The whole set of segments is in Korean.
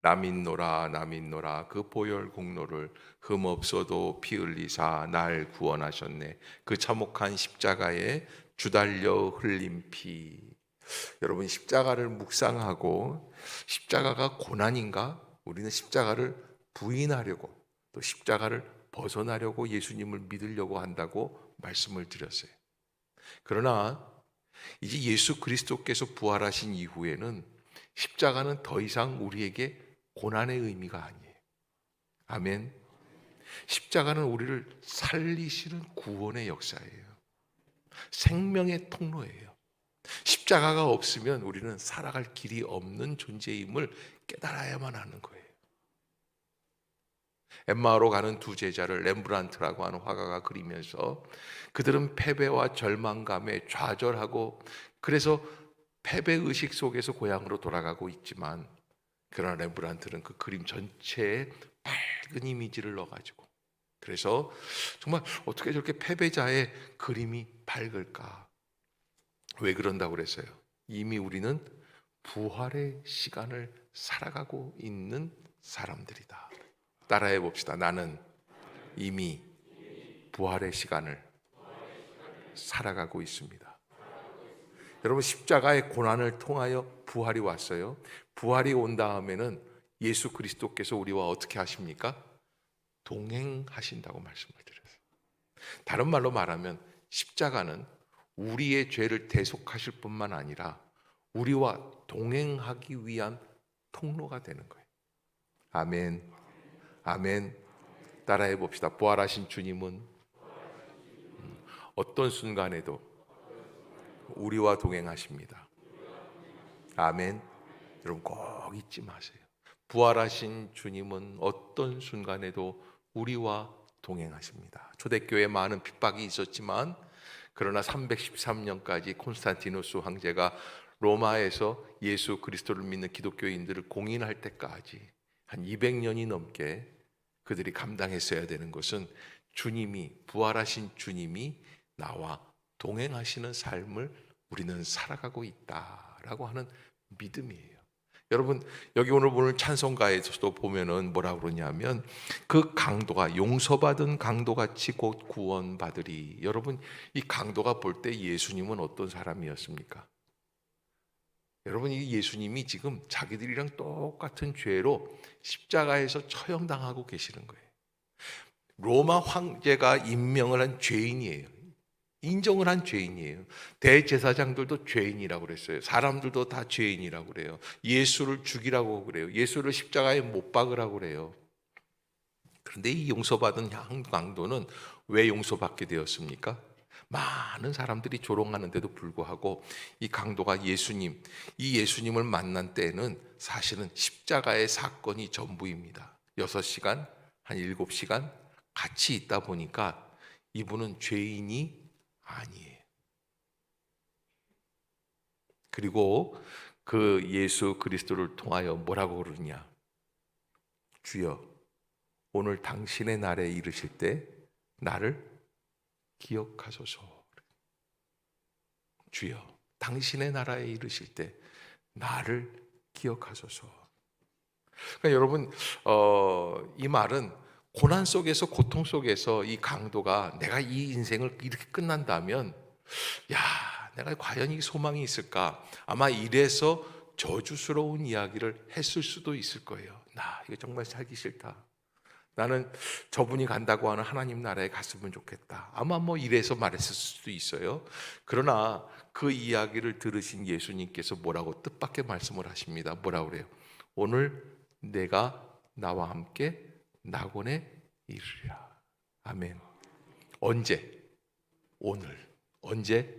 남인노라 남인노라 그 보혈 공로를 흠없어도 피 흘리사 날 구원하셨네. 그 참혹한 십자가에 주달려 흘린 피. 여러분, 십자가를 묵상하고 십자가가 고난인가? 우리는 십자가를 부인하려고, 또 십자가를 벗어나려고 예수님을 믿으려고 한다고 말씀을 드렸어요. 그러나 이제 예수 그리스도께서 부활하신 이후에는 십자가는 더 이상 우리에게 고난의 의미가 아니에요. 아멘. 십자가는 우리를 살리시는 구원의 역사예요. 생명의 통로예요. 십자가가 없으면 우리는 살아갈 길이 없는 존재임을 깨달아야만 하는 거예요. 엠마오로 가는 두 제자를 렘브란트라고 하는 화가가 그리면서 그들은 패배와 절망감에 좌절하고, 그래서 패배의식 속에서 고향으로 돌아가고 있지만, 그러나 렘브란트는 그 그림 전체에 밝은 이미지를 넣어가지고, 그래서 정말 어떻게 저렇게 패배자의 그림이 밝을까? 왜 그런다고 그랬어요? 이미 우리는 부활의 시간을 살아가고 있는 사람들이다. 따라해 봅시다. 나는 이미 부활의 시간을 살아가고 있습니다. 여러분, 십자가의 고난을 통하여 부활이 왔어요. 부활이 온 다음에는 예수 그리스도께서 우리와 어떻게 하십니까? 동행하신다고 말씀을 드렸어요. 다른 말로 말하면 십자가는 우리의 죄를 대속하실 뿐만 아니라 우리와 동행하기 위한 통로가 되는 거예요. 아멘. 아멘. 따라해 봅시다. 부활하신 주님은 어떤 순간에도 우리와 동행하십니다. 아멘. 여러분 꼭 잊지 마세요. 부활하신 주님은 어떤 순간에도 우리와 동행하십니다. 초대교회에 많은 핍박이 있었지만, 그러나 313년까지 콘스탄티누스 황제가 로마에서 예수 그리스도를 믿는 기독교인들을 공인할 때까지 한 200년이 넘게 그들이 감당했어야 되는 것은, 주님이, 부활하신 주님이 나와 동행하시는 삶을 우리는 살아가고 있다라고 하는 믿음이에요. 여러분, 여기 오늘 찬송가에서도 보면은 뭐라고 그러냐면, 그 강도가 용서받은 강도같이 곧 구원받으리. 여러분, 이 강도가 볼 때 예수님은 어떤 사람이었습니까? 여러분, 이 예수님이 지금 자기들이랑 똑같은 죄로 십자가에서 처형당하고 계시는 거예요. 로마 황제가 임명을 한 죄인이에요. 인정을 한 죄인이에요. 대제사장들도 죄인이라고 그랬어요. 사람들도 다 죄인이라고 그래요. 예수를 죽이라고 그래요. 예수를 십자가에 못 박으라고 그래요. 그런데 이 용서받은 강도는 왜 용서받게 되었습니까? 많은 사람들이 조롱하는데도 불구하고 이 강도가 이 예수님을 만난 때에는 사실은 십자가의 사건이 전부입니다. 6시간, 한 7시간 같이 있다 보니까 이분은 죄인이 아니에요. 그리고 그 예수 그리스도를 통하여 뭐라고 그러냐? 주여, 오늘 당신의 날에 이르실 때 나를 기억하소서. 주여, 당신의 나라에 이르실 때 나를 기억하소서. 그러니까 여러분, 이 말은 고난 속에서, 고통 속에서 이 강도가 내가 이 인생을 이렇게 끝난다면, 야, 내가 과연 이 소망이 있을까? 아마 이래서 저주스러운 이야기를 했을 수도 있을 거예요. 나 이거 정말 살기 싫다. 나는 저분이 간다고 하는 하나님 나라에 갔으면 좋겠다. 아마 뭐 이래서 말했을 수도 있어요. 그러나 그 이야기를 들으신 예수님께서 뭐라고 뜻밖의 말씀을 하십니다. 뭐라고 그래요? 오늘 내가 나와 함께 낙원에 이르리라. 아멘. 언제? 오늘. 언제?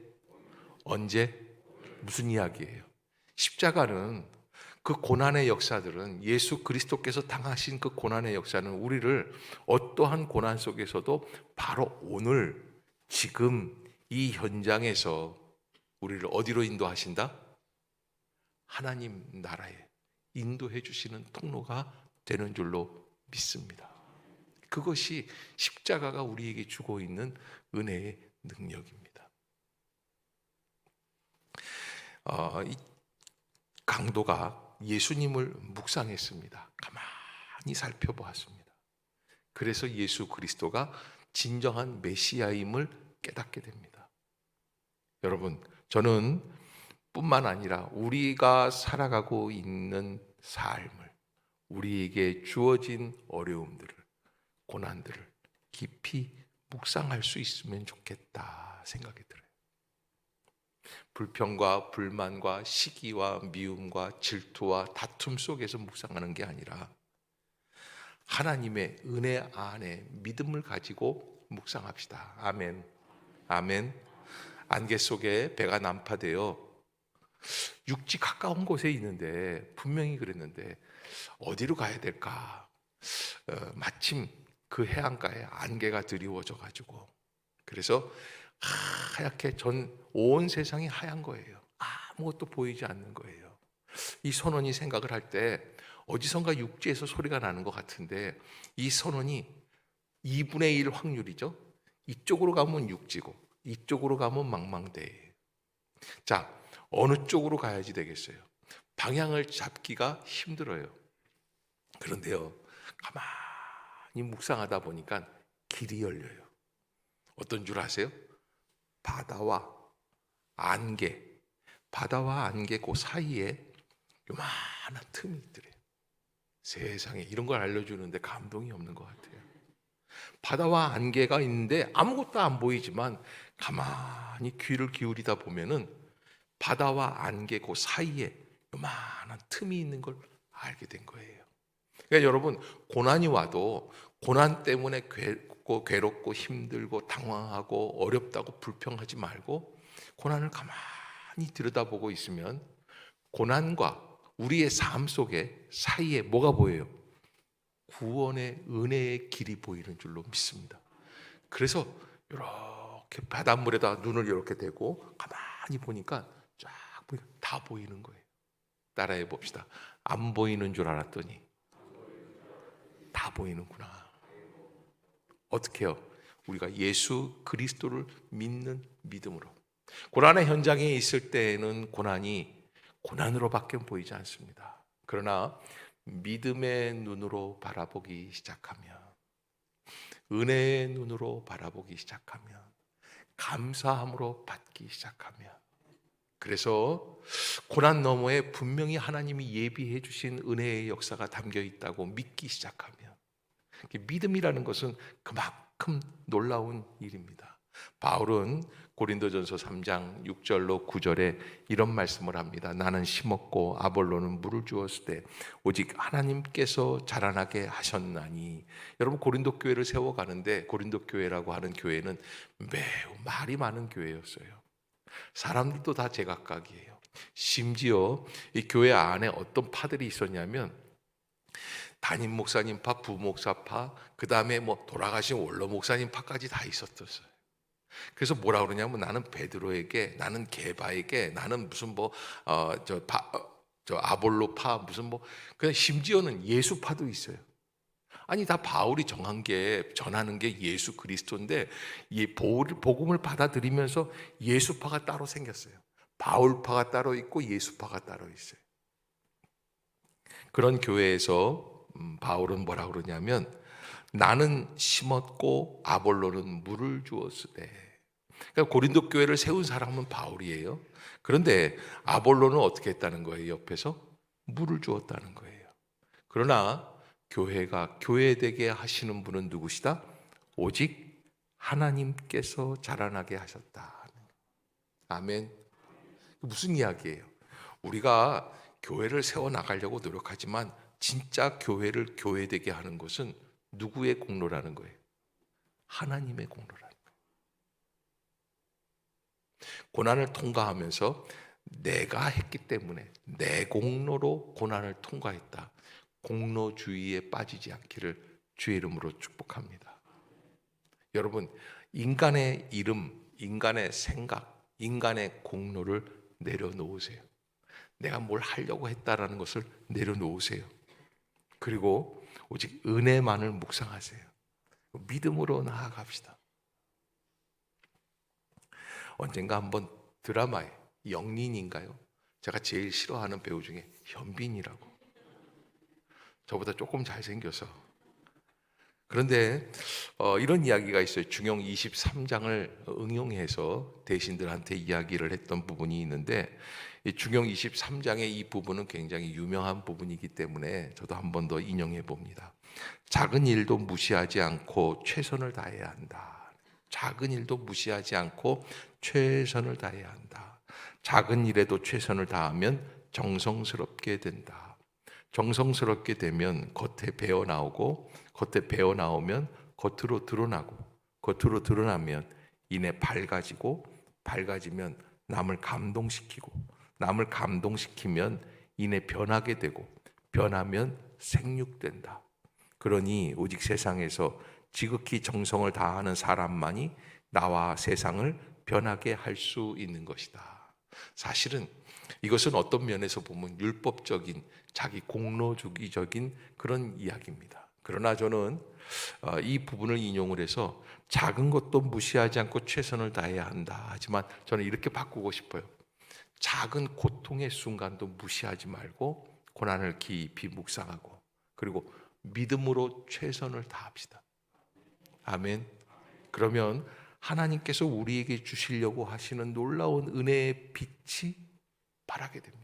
언제? 무슨 이야기예요? 십자가는, 그 고난의 역사들은, 예수 그리스도께서 당하신 그 고난의 역사는 우리를 어떠한 고난 속에서도 바로 오늘, 지금 이 현장에서 우리를 어디로 인도하신다? 하나님 나라에 인도해 주시는 통로가 되는 줄로 믿습니다. 그것이 십자가가 우리에게 주고 있는 은혜의 능력입니다. 이 강도가 예수님을 묵상했습니다. 가만히 살펴보았습니다. 그래서 예수 그리스도가 진정한 메시아임을 깨닫게 됩니다. 여러분, 저는 뿐만 아니라 우리가 살아가고 있는 삶을, 우리에게 주어진 어려움들을, 고난들을 깊이 묵상할 수 있으면 좋겠다 생각이 들어요. 불평과 불만과 시기와 미움과 질투와 다툼 속에서 묵상하는 게 아니라 하나님의 은혜 안에 믿음을 가지고 묵상합시다. 아멘. 아멘. 안개 속에 배가 난파되어 육지 가까운 곳에 있는데 분명히 그랬는데 어디로 가야 될까? 마침 그 해안가에 안개가 드리워져 가지고 그래서 하얗게 온 세상이 하얀 거예요. 아무것도 보이지 않는 거예요. 이 선원이 생각을 할 때 어디선가 육지에서 소리가 나는 것 같은데 이 선원이 2분의 1 확률이죠. 이쪽으로 가면 육지고 이쪽으로 가면 망망대해예요. 자, 어느 쪽으로 가야지 되겠어요? 방향을 잡기가 힘들어요. 그런데요, 가만히 묵상하다 보니까 길이 열려요. 어떤 줄 아세요? 바다와 안개, 바다와 안개 그 사이에 요만한 틈이 있더래요. 세상에 이런 걸 알려주는데 감동이 없는 것 같아요. 바다와 안개가 있는데 아무것도 안 보이지만 가만히 귀를 기울이다 보면은 바다와 안개 그 사이에 요만한 틈이 있는 걸 알게 된 거예요. 그러니까 여러분, 고난이 와도 고난 때문에 괴롭고 힘들고 당황하고 어렵다고 불평하지 말고 고난을 가만히 들여다보고 있으면 고난과 우리의 삶 속에 사이에 뭐가 보여요? 구원의 은혜의 길이 보이는 줄로 믿습니다. 그래서 이렇게 바닷물에다 눈을 이렇게 대고 가만히 보니까 쫙 다 보이는 거예요. 따라해 봅시다. 안 보이는 줄 알았더니 다 보이는구나. 어떻게 해요? 우리가 예수 그리스도를 믿는 믿음으로. 고난의 현장에 있을 때에는 고난이 고난으로밖에 보이지 않습니다. 그러나 믿음의 눈으로 바라보기 시작하면, 은혜의 눈으로 바라보기 시작하면, 감사함으로 받기 시작하면, 그래서 고난 너머에 분명히 하나님이 예비해 주신 은혜의 역사가 담겨 있다고 믿기 시작하면, 믿음이라는 것은 그만큼 놀라운 일입니다. 바울은 고린도전서 3장 6절로 9절에 이런 말씀을 합니다. 나는 심었고 아볼로는 물을 주었을 때 오직 하나님께서 자라나게 하셨나니. 여러분, 고린도 교회를 세워가는데 고린도 교회라고 하는 교회는 매우 말이 많은 교회였어요. 사람들도 다 제각각이에요. 심지어 이 교회 안에 어떤 파들이 있었냐면 담임 목사님파, 부목사파, 그 다음에 돌아가신 원로 목사님 파까지 다 있었어요. 그래서 뭐라 그러냐면 나는 베드로에게, 나는 게바에게, 나는 무슨 아볼로파, 무슨 그냥 심지어는 예수파도 있어요. 아니, 다 바울이 전하는 게 예수 그리스도인데 이 복음을 받아들이면서 예수파가 따로 생겼어요. 바울파가 따로 있고 예수파가 따로 있어요. 그런 교회에서 바울은 뭐라 그러냐면 나는 심었고 아볼로는 물을 주었으되. 그러니까 고린도 교회를 세운 사람은 바울이에요. 그런데 아볼로는 어떻게 했다는 거예요? 옆에서 물을 주었다는 거예요. 그러나 교회가 교회되게 하시는 분은 누구시다? 오직 하나님께서 자라나게 하셨다. 아멘. 무슨 이야기예요? 우리가 교회를 세워나가려고 노력하지만 진짜 교회를 교회되게 하는 것은 누구의 공로라는 거예요? 하나님의 공로라는 거예요. 고난을 통과하면서 내가 했기 때문에 내 공로로 고난을 통과했다. 공로주의에 빠지지 않기를 주의 이름으로 축복합니다. 여러분, 인간의 이름, 인간의 생각, 인간의 공로를 내려놓으세요. 내가 뭘 하려고 했다라는 것을 내려놓으세요. 그리고 오직 은혜만을 묵상하세요. 믿음으로 나아갑시다. 언젠가 한번 드라마에 영린인가요? 제가 제일 싫어하는 배우 중에 현빈이라고. 저보다 조금 잘생겨서. 그런데 이런 이야기가 있어요. 중용 23장을 응용해서 대신들한테 이야기를 했던 부분이 있는데, 이 중용 23장의 이 부분은 굉장히 유명한 부분이기 때문에 저도 한 번 더 인용해 봅니다. 작은 일도 무시하지 않고 최선을 다해야 한다. 작은 일도 무시하지 않고 최선을 다해야 한다. 작은 일에도 최선을 다하면 정성스럽게 된다. 정성스럽게 되면 겉에 배어 나오고, 겉에 배어 나오면 겉으로 드러나고, 겉으로 드러나면 이내 밝아지고, 밝아지면 남을 감동시키고, 남을 감동시키면 이내 변하게 되고, 변하면 생육된다. 그러니 오직 세상에서 지극히 정성을 다하는 사람만이 나와 세상을 변하게 할 수 있는 것이다. 사실은 이것은 어떤 면에서 보면 율법적인, 자기 공로주의적인 그런 이야기입니다. 그러나 저는 이 부분을 인용을 해서 작은 것도 무시하지 않고 최선을 다해야 한다. 하지만 저는 이렇게 바꾸고 싶어요. 작은 고통의 순간도 무시하지 말고 고난을 깊이 묵상하고, 그리고 믿음으로 최선을 다합시다. 아멘. 그러면 하나님께서 우리에게 주시려고 하시는 놀라운 은혜의 빛이 발하게 됩니다.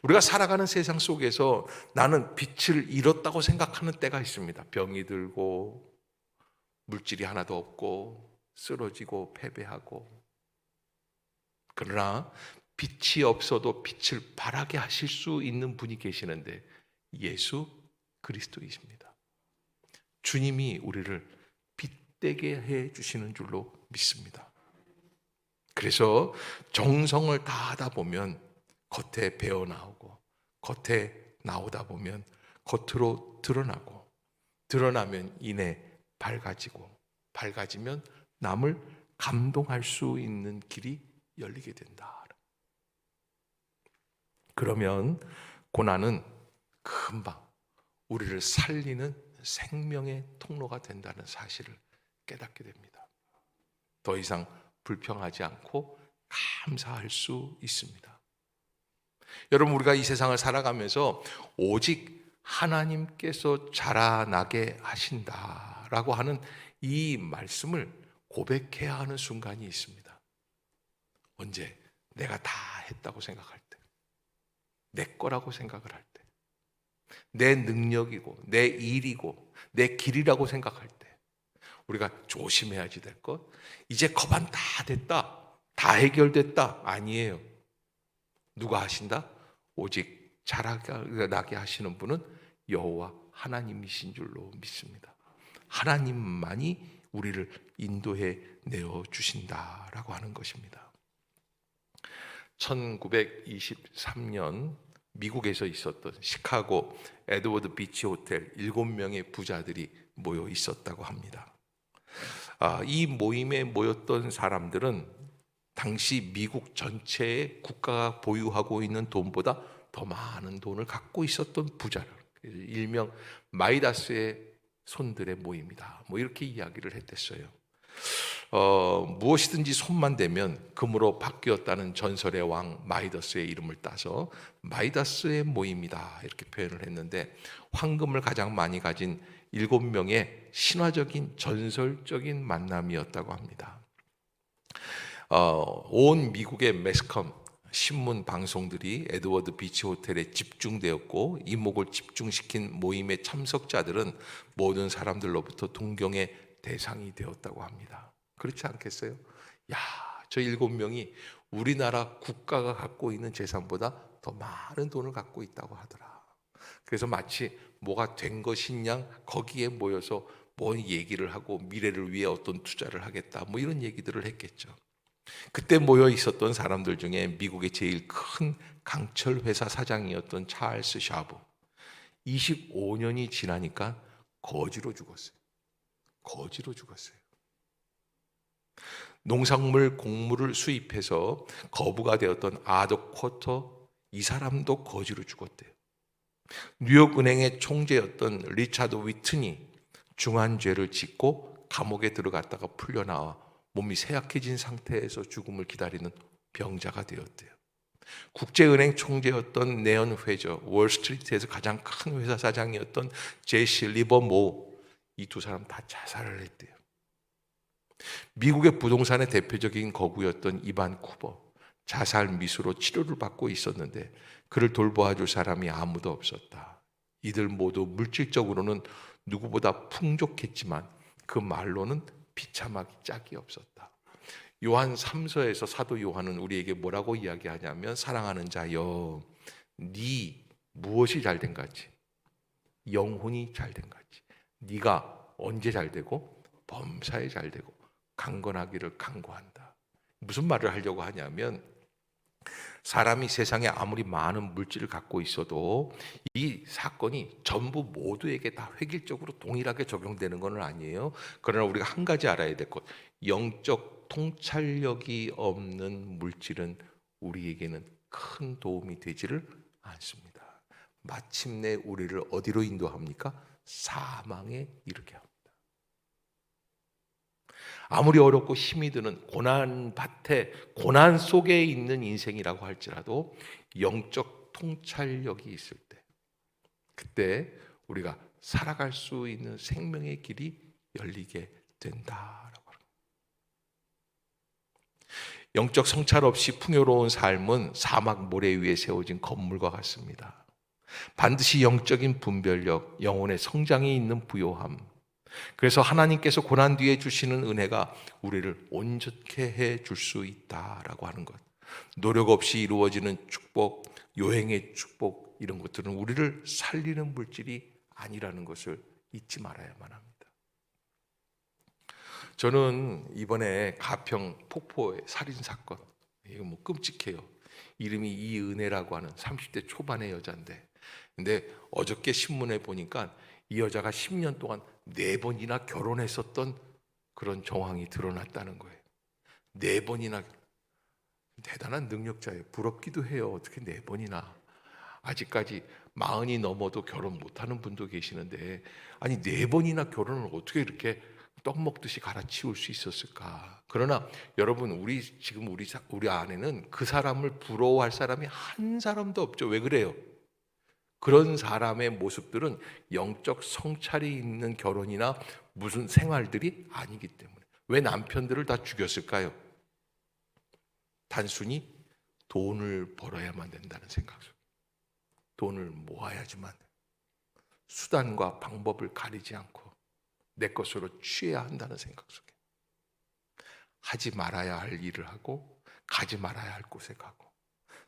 우리가 살아가는 세상 속에서 나는 빛을 잃었다고 생각하는 때가 있습니다. 병이 들고 물질이 하나도 없고 쓰러지고 패배하고. 그러나 빛이 없어도 빛을 발하게 하실 수 있는 분이 계시는데 예수 그리스도이십니다. 주님이 우리를 빛되게 해 주시는 줄로 믿습니다. 그래서 정성을 다하다 보면 겉에 배어 나오고, 겉에 나오다 보면 겉으로 드러나고, 드러나면 이내 밝아지고, 밝아지면 남을 감동할 수 있는 길이 열리게 된다. 그러면 고난은 금방 우리를 살리는 생명의 통로가 된다는 사실을 깨닫게 됩니다. 더 이상 불평하지 않고 감사할 수 있습니다. 여러분, 우리가 이 세상을 살아가면서 오직 하나님께서 자라나게 하신다라고 하는 이 말씀을 고백해야 하는 순간이 있습니다. 언제? 내가 다 했다고 생각할 때, 내 거라고 생각을 할 때, 내 능력이고 내 일이고 내 길이라고 생각할 때 우리가 조심해야지 될 것, 이제 거반 다 됐다, 다 해결됐다. 아니에요. 누가 하신다? 오직 자라나게 하시는 분은 여호와 하나님이신 줄로 믿습니다. 하나님만이 우리를 인도해 내어 주신다라고 하는 것입니다. 1923년 미국에서 있었던 시카고 에드워드 비치 호텔 7명의 부자들이 모여 있었다고 합니다. 이 모임에 모였던 사람들은 당시 미국 전체의 국가가 보유하고 있는 돈보다 더 많은 돈을 갖고 있었던 부자들, 일명 마이다스의 손들의 모임이다, 이렇게 이야기를 했댔어요. 무엇이든지 손만 대면 금으로 바뀌었다는 전설의 왕 마이다스의 이름을 따서 마이다스의 모임이다, 이렇게 표현을 했는데, 황금을 가장 많이 가진 7명의 신화적인 전설적인 만남이었다고 합니다. 온 미국의 매스컴 신문 방송들이 에드워드 비치 호텔에 집중되었고, 이목을 집중시킨 모임의 참석자들은 모든 사람들로부터 동경의 대상이 되었다고 합니다. 그렇지 않겠어요? 야, 저 7명이 우리나라 국가가 갖고 있는 재산보다 더 많은 돈을 갖고 있다고 하더라. 그래서 마치 뭐가 된 것인 양 거기에 모여서 뭔 얘기를 하고 미래를 위해 어떤 투자를 하겠다, 이런 얘기들을 했겠죠. 그때 모여 있었던 사람들 중에 미국의 제일 큰 강철 회사 사장이었던 찰스 샤브, 25년이 지나니까 거지로 죽었어요. 거지로 죽었어요. 농산물 곡물을 수입해서 거부가 되었던 아더 쿼터, 이 사람도 거지로 죽었대요. 뉴욕은행의 총재였던 리차드 위트니, 중환죄를 짓고 감옥에 들어갔다가 풀려나와 몸이 쇠약해진 상태에서 죽음을 기다리는 병자가 되었대요. 국제은행 총재였던 네언 회저, 월스트리트에서 가장 큰 회사 사장이었던 제시 리버모, 이 두 사람 다 자살을 했대요. 미국의 부동산의 대표적인 거구였던 이반 쿠버, 자살 미수로 치료를 받고 있었는데 그를 돌보아줄 사람이 아무도 없었다. 이들 모두 물질적으로는 누구보다 풍족했지만 그 말로는 비참하기 짝이 없었다. 요한 3서에서 사도 요한은 우리에게 뭐라고 이야기하냐면, 사랑하는 자여, 네 무엇이 잘된 같이? 영혼이 잘된 같이. 네가 언제 잘되고? 범사에 잘되고 강건하기를 간구한다. 무슨 말을 하려고 하냐면, 사람이 세상에 아무리 많은 물질을 갖고 있어도 이 사건이 전부 모두에게 다 획일적으로 동일하게 적용되는 건 아니에요. 그러나 우리가 한 가지 알아야 될 것, 영적 통찰력이 없는 물질은 우리에게는 큰 도움이 되지를 않습니다. 마침내 우리를 어디로 인도합니까? 사망에 이르게 합니다. 아무리 어렵고 힘이 드는 고난밭에, 고난 속에 있는 인생이라고 할지라도 영적 통찰력이 있을 때, 그때 우리가 살아갈 수 있는 생명의 길이 열리게 된다라고 합니다. 영적 성찰 없이 풍요로운 삶은 사막 모래 위에 세워진 건물과 같습니다. 반드시 영적인 분별력, 영혼의 성장이 있는 부요함, 그래서 하나님께서 고난 뒤에 주시는 은혜가 우리를 온전케 해 줄 수 있다라고 하는 것, 노력 없이 이루어지는 축복, 요행의 축복, 이런 것들은 우리를 살리는 물질이 아니라는 것을 잊지 말아야만 합니다. 저는 이번에 가평 폭포의 살인사건, 이거 뭐 끔찍해요. 이름이 이은혜라고 하는 30대 초반의 여자인데, 근데 어저께 신문에 보니까 이 여자가 10년 동안 4번이나 결혼했었던 그런 정황이 드러났다는 거예요. 4번이나. 대단한 능력자예요. 부럽기도 해요. 어떻게 4번이나. 아직까지 40이 넘어도 결혼 못하는 분도 계시는데, 아니 4번이나 결혼을 어떻게 이렇게 떡 먹듯이 갈아치울 수 있었을까? 그러나 여러분, 지금 우리 안에는 그 사람을 부러워할 사람이 한 사람도 없죠. 왜 그래요? 그런 사람의 모습들은 영적 성찰이 있는 결혼이나 무슨 생활들이 아니기 때문에. 왜 남편들을 다 죽였을까요? 단순히 돈을 벌어야만 된다는 생각 속에, 돈을 모아야지만, 수단과 방법을 가리지 않고 내 것으로 취해야 한다는 생각 속에 하지 말아야 할 일을 하고, 가지 말아야 할 곳에 가고,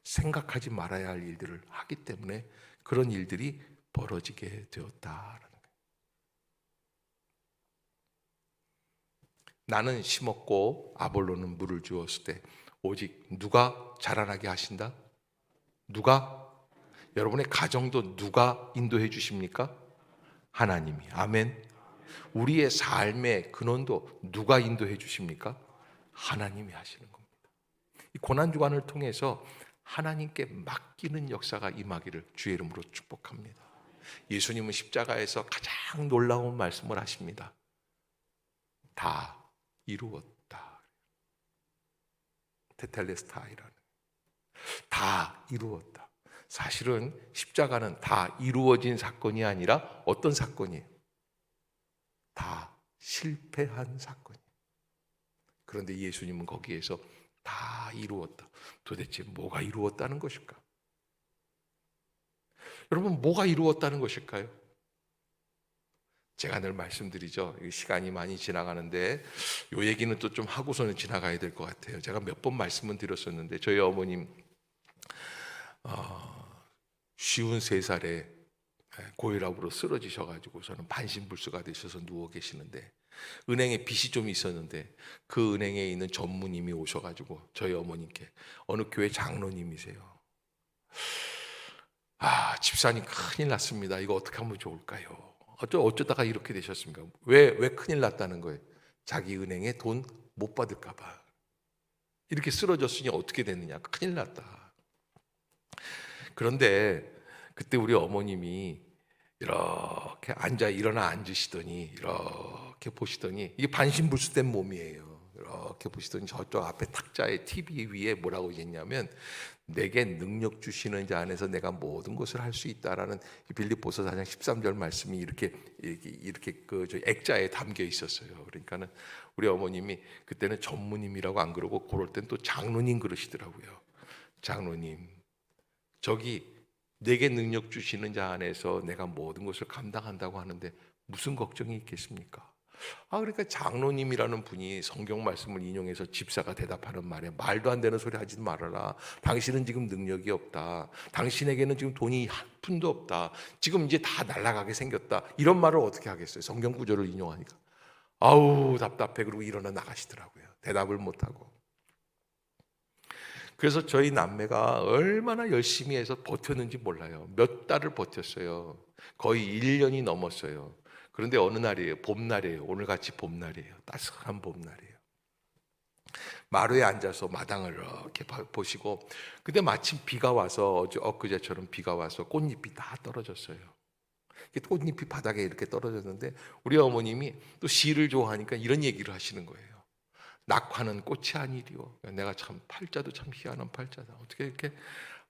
생각하지 말아야 할 일들을 하기 때문에 그런 일들이 벌어지게 되었다라는 거예요. 나는 심었고 아볼로는 물을 주었을 때 오직 누가 자라나게 하신다? 누가? 여러분의 가정도 누가 인도해 주십니까? 하나님이. 아멘. 우리의 삶의 근원도 누가 인도해 주십니까? 하나님이 하시는 겁니다. 이 고난주간을 통해서 하나님께 맡기는 역사가 임하기를 주의 이름으로 축복합니다. 예수님은 십자가에서 가장 놀라운 말씀을 하십니다. 다 이루었다. 테텔레스타이라는, 다 이루었다. 사실은 십자가는 다 이루어진 사건이 아니라 어떤 사건이에요? 다 실패한 사건이에요. 그런데 예수님은 거기에서 다 이루었다. 도대체 뭐가 이루었다는 것일까? 여러분, 뭐가 이루었다는 것일까요? 제가 늘 말씀드리죠. 시간이 많이 지나가는데 이 얘기는 또 좀 하고서는 지나가야 될 것 같아요. 제가 몇 번 말씀은 드렸었는데, 저희 어머님 53살에 고혈압으로 쓰러지셔가지고 저는 반신불수가 되셔서 누워 계시는데, 은행에 빚이 좀 있었는데 그 은행에 있는 전무님이 오셔가지고 저희 어머님께, 어느 교회 장로님이세요. 집사님 큰일 났습니다. 이거 어떻게 하면 좋을까요? 어쩌다가 이렇게 되셨습니까? 왜 큰일 났다는 거예요? 자기 은행에 돈 못 받을까 봐. 이렇게 쓰러졌으니 어떻게 됐느냐? 큰일 났다. 그런데 그때 우리 어머님이 이렇게 일어나 앉으시더니 이렇게 보시더니, 이게 반신불수된 몸이에요. 이렇게 보시더니 저쪽 앞에 탁자에 TV 위에 뭐라고 있냐면 내게 능력 주시는 자 안에서 내가 모든 것을 할 수 있다라는 빌립보서 4장 13절 말씀이 이렇게 저 액자에 담겨 있었어요. 그러니까는 우리 어머님이 그때는 전무님이라고 안 그러고 그럴 땐 또 장로님 그러시더라고요. 장로님, 저기 내게 능력 주시는 자 안에서 내가 모든 것을 감당한다고 하는데 무슨 걱정이 있겠습니까? 그러니까 장로님이라는 분이 성경 말씀을 인용해서 집사가 대답하는 말에 말도 안 되는 소리 하지 말아라. 당신은 지금 능력이 없다. 당신에게는 지금 돈이 한 푼도 없다. 지금 이제 다 날아가게 생겼다. 이런 말을 어떻게 하겠어요? 성경 구절을 인용하니까. 아우 답답해. 그러고 일어나 나가시더라고요. 대답을 못하고. 그래서 저희 남매가 얼마나 열심히 해서 버텼는지 몰라요. 몇 달을 버텼어요. 거의 1년이 넘었어요. 그런데 어느 날이에요. 봄날이에요. 오늘같이 봄날이에요. 따스한 봄날이에요. 마루에 앉아서 마당을 이렇게 보시고, 근데 마침 비가 와서 엊그제처럼 비가 와서 꽃잎이 다 떨어졌어요. 꽃잎이 바닥에 이렇게 떨어졌는데 우리 어머님이 또 시를 좋아하니까 이런 얘기를 하시는 거예요. 낙화는 꽃이 아니리요. 내가 참 팔자도 참 희한한 팔자다. 어떻게 이렇게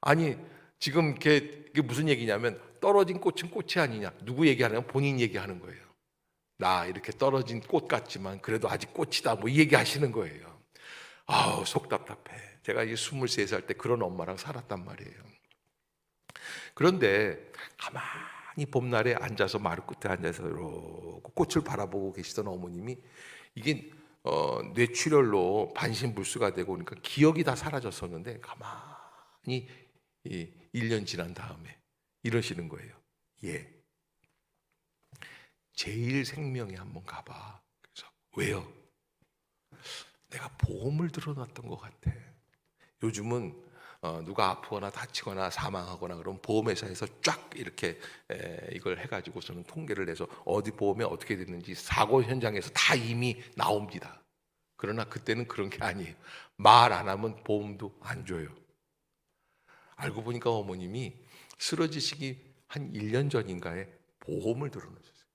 아니 지금 이게 무슨 얘기냐면 떨어진 꽃은 꽃이 아니냐. 누구 얘기하냐면 본인 얘기하는 거예요. 나 이렇게 떨어진 꽃 같지만 그래도 아직 꽃이다. 뭐 이 얘기하시는 거예요. 아우 속 답답해. 제가 이제 23살 때 그런 엄마랑 살았단 말이에요. 그런데 가만히 봄날에 앉아서 마루 끝에 앉아서 이러고 꽃을 바라보고 계시던 어머님이 이게 뇌출혈로 반신불수가 되고 그러니까 기억이 다 사라졌었는데 가만히 1년 지난 다음에 이러시는 거예요. 예, 제일생명에 한번 가봐. 그래서 왜요? 내가 보험을 들어놨던 것 같아. 요즘은 누가 아프거나 다치거나 사망하거나 그러면 보험회사에서 쫙 이렇게 이걸 해가지고서는 통계를 내서 어디 보험에 어떻게 됐는지 사고 현장에서 다 이미 나옵니다. 그러나 그때는 그런 게 아니에요. 말 안 하면 보험도 안 줘요. 알고 보니까 어머님이 쓰러지시기 한 1년 전인가에 보험을 들어놓으셨어요.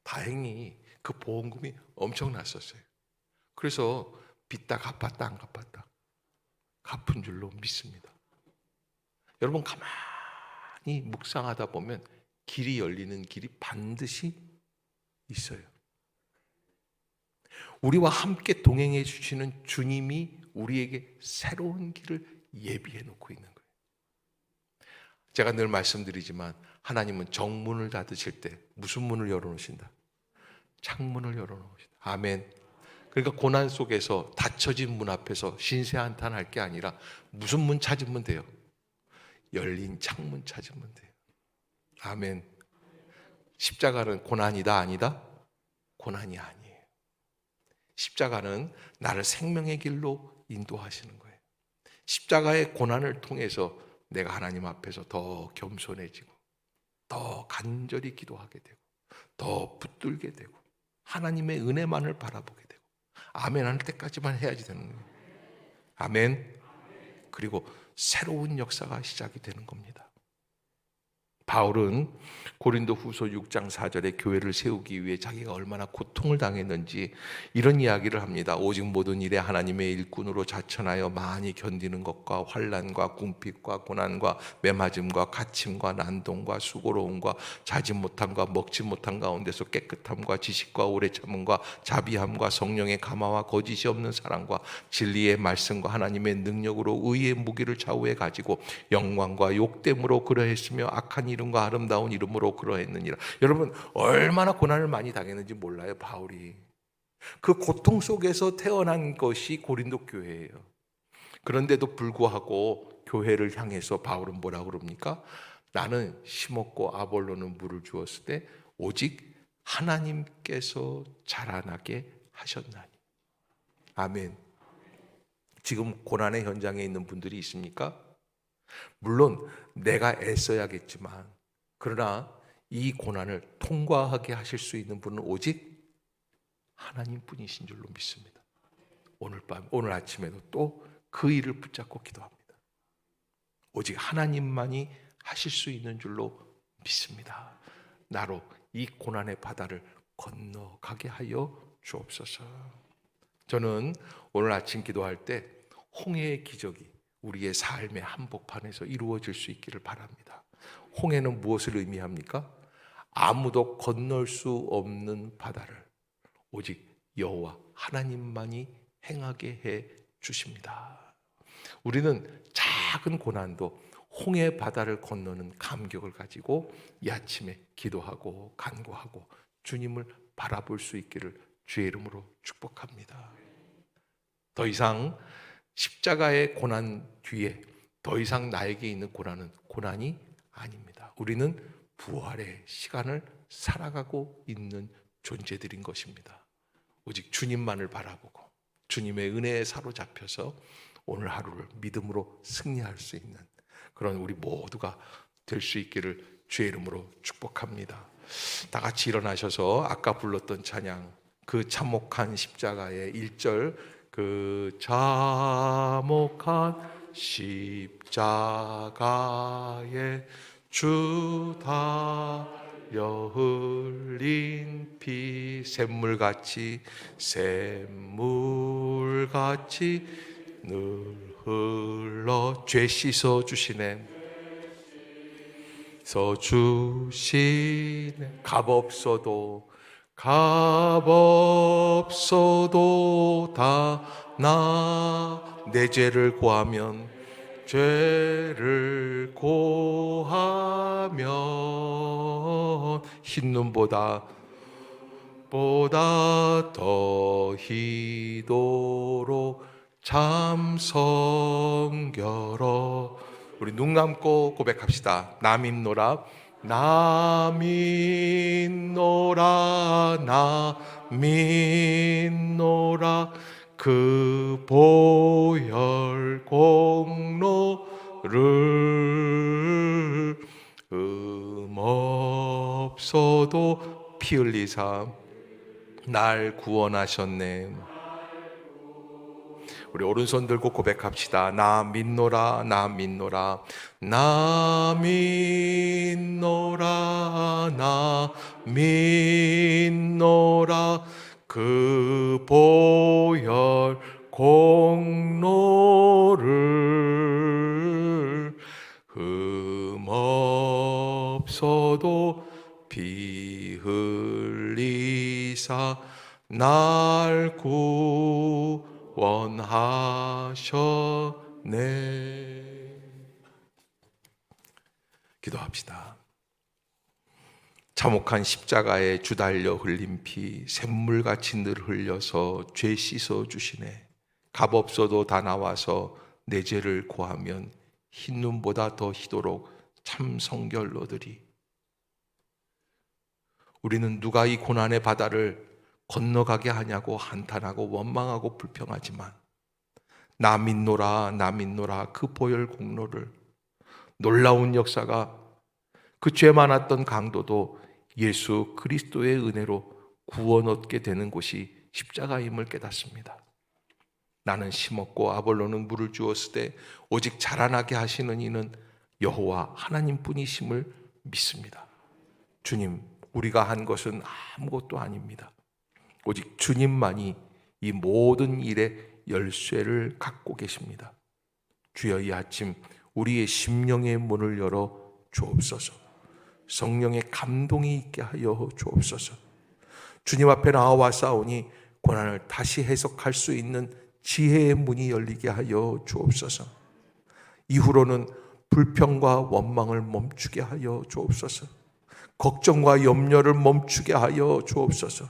다행히 그 보험금이 엄청났었어요. 그래서 빚다 갚았다 안 갚았다 갚은 줄로 믿습니다. 여러분 가만히 묵상하다 보면 길이 열리는 길이 반드시 있어요. 우리와 함께 동행해 주시는 주님이 우리에게 새로운 길을 예비해 놓고 있는 거예요. 제가 늘 말씀드리지만 하나님은 정문을 닫으실 때 무슨 문을 열어놓으신다? 창문을 열어놓으신다. 아멘. 그러니까 고난 속에서 닫혀진 문 앞에서 신세한탄할 게 아니라 무슨 문 찾으면 돼요? 열린 창문 찾으면 돼요. 아멘. 십자가는 고난이다 아니다? 고난이 아니에요. 십자가는 나를 생명의 길로 인도하시는 거예요. 십자가의 고난을 통해서 내가 하나님 앞에서 더 겸손해지고 더 간절히 기도하게 되고 더 붙들게 되고 하나님의 은혜만을 바라보게 되고 아멘 할 때까지만 해야지 되는 거예요. 아멘. 그리고 새로운 역사가 시작이 되는 겁니다. 바울은 고린도 후서 6장 4절에 교회를 세우기 위해 자기가 얼마나 고통을 당했는지 이런 이야기를 합니다. 오직 모든 일에 하나님의 일꾼으로 자천하여 많이 견디는 것과 환난과 궁핍과 고난과 매맞음과 갇힘과 난동과 수고로움과 자지 못함과 먹지 못한 가운데서 깨끗함과 지식과 오래 참음과 자비함과 성령의 감화와 거짓이 없는 사랑과 진리의 말씀과 하나님의 능력으로 의의 무기를 좌우에 가지고 영광과 욕됨으로 그러했으며 악한 이름과 아름다운 이름으로 그러했느니라. 여러분 얼마나 고난을 많이 당했는지 몰라요. 바울이 그 고통 속에서 태어난 것이 고린도 교회예요. 그런데도 불구하고 교회를 향해서 바울은 뭐라고 그럽니까? 나는 심었고 아볼로는 물을 주었을 때 오직 하나님께서 자라나게 하셨나니. 아멘. 지금 고난의 현장에 있는 분들이 있습니까? 물론 내가 애써야겠지만 그러나 이 고난을 통과하게 하실 수 있는 분은 오직 하나님뿐이신 줄로 믿습니다. 오늘 아침에도 또 그 일을 붙잡고 기도합니다. 오직 하나님만이 하실 수 있는 줄로 믿습니다. 나로 이 고난의 바다를 건너가게 하여 주옵소서. 저는 오늘 아침 기도할 때 홍해의 기적이 우리의 삶의 한복판에서 이루어질 수 있기를 바랍니다. 홍해는 무엇을 의미합니까? 아무도 건널 수 없는 바다를 오직 여호와 하나님만이 행하게 해 주십니다. 우리는 작은 고난도 홍해 바다를 건너는 감격을 가지고 이 아침에 기도하고 간구하고 주님을 바라볼 수 있기를 주의 이름으로 축복합니다. 더 이상 십자가의 고난 뒤에 더 이상 나에게 있는 고난은 고난이 아닙니다. 우리는 부활의 시간을 살아가고 있는 존재들인 것입니다. 오직 주님만을 바라보고 주님의 은혜에 사로잡혀서 오늘 하루를 믿음으로 승리할 수 있는 그런 우리 모두가 될 수 있기를 주의 이름으로 축복합니다. 다 같이 일어나셔서 아까 불렀던 찬양, 그 참혹한 십자가의 1절, 그 참혹한 십자가에 주 달려 흘린 피 샘물같이 늘 흘러 죄 씻어 주시네 값없어도 다 나 내 죄를 고하면 흰눈보다 더 희도록 참 성결어. 우리 눈 감고 고백합시다. 나 믿노라 그 보혈 공로를 없어도 피 흘리사 날 구원하셨네. 우리 오른손 들고 고백합시다. 나 믿노라 그 보혈 공로를 없어도 피 흘리사 날 구원하셨네. 기도합시다. 참혹한 십자가에 주달려 흘린 피 샘물같이 늘 흘려서 죄 씻어 주시네. 값없어도 다 나와서 내 죄를 고하면 흰눈보다 더 희도록 참 성결로들이. 우리는 누가 이 고난의 바다를 건너가게 하냐고 한탄하고 원망하고 불평하지만 나 믿노라 그 보혈 공로를, 놀라운 역사가 그 죄 많았던 강도도 예수 그리스도의 은혜로 구원 얻게 되는 곳이 십자가임을 깨닫습니다. 나는 심었고 아볼로는 물을 주었으되 오직 자라나게 하시는 이는 여호와 하나님뿐이심을 믿습니다. 주님, 우리가 한 것은 아무것도 아닙니다. 오직 주님만이 이 모든 일의 열쇠를 갖고 계십니다. 주여, 이 아침 우리의 심령의 문을 열어 주옵소서. 성령의 감동이 있게 하여 주옵소서. 주님 앞에 나와 싸우니 고난을 다시 해석할 수 있는 지혜의 문이 열리게 하여 주옵소서. 이후로는 불평과 원망을 멈추게 하여 주옵소서. 걱정과 염려를 멈추게 하여 주옵소서.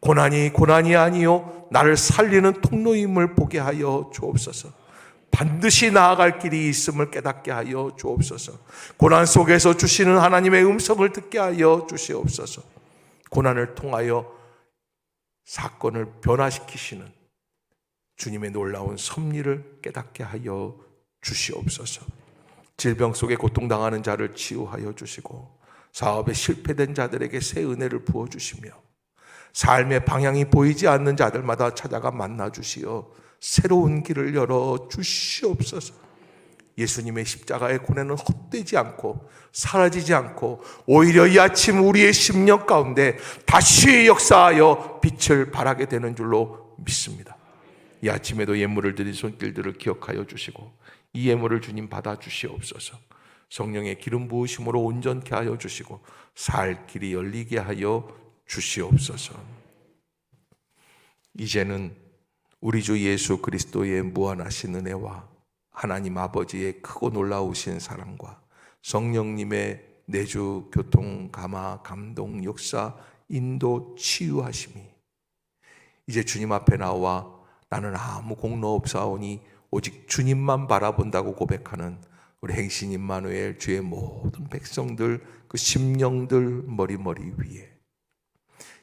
고난이 아니요 나를 살리는 통로임을 보게 하여 주옵소서. 반드시 나아갈 길이 있음을 깨닫게 하여 주옵소서. 고난 속에서 주시는 하나님의 음성을 듣게 하여 주시옵소서. 고난을 통하여 사건을 변화시키시는 주님의 놀라운 섭리를 깨닫게 하여 주시옵소서. 질병 속에 고통당하는 자를 치유하여 주시고 사업에 실패된 자들에게 새 은혜를 부어주시며 삶의 방향이 보이지 않는 자들마다 찾아가 만나주시어 새로운 길을 열어 주시옵소서. 예수님의 십자가의 고뇌는 헛되지 않고 사라지지 않고 오히려 이 아침 우리의 심령 가운데 다시 역사하여 빛을 발하게 되는 줄로 믿습니다. 이 아침에도 예물을 드린 손길들을 기억하여 주시고 이 예물을 주님 받아 주시옵소서. 성령의 기름 부으심으로 온전케 하여 주시고 살 길이 열리게 하여 주시옵소서. 이제는 우리 주 예수 그리스도의 무한하신 은혜와 하나님 아버지의 크고 놀라우신 사랑과 성령님의 내주 교통 감화 감동 역사 인도 치유하심이 이제 주님 앞에 나와 나는 아무 공로 없사오니 오직 주님만 바라본다고 고백하는 우리 행신 임마누엘 주의 모든 백성들 그 심령들 머리머리 위에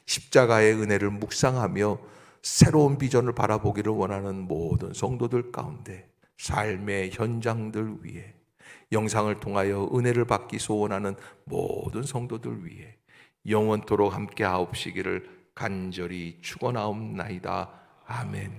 십자가의 은혜를 묵상하며 새로운 비전을 바라보기를 원하는 모든 성도들 가운데 삶의 현장들 위에 영상을 통하여 은혜를 받기 소원하는 모든 성도들 위해 영원토록 함께 하옵시기를 간절히 축원하옵나이다. 아멘.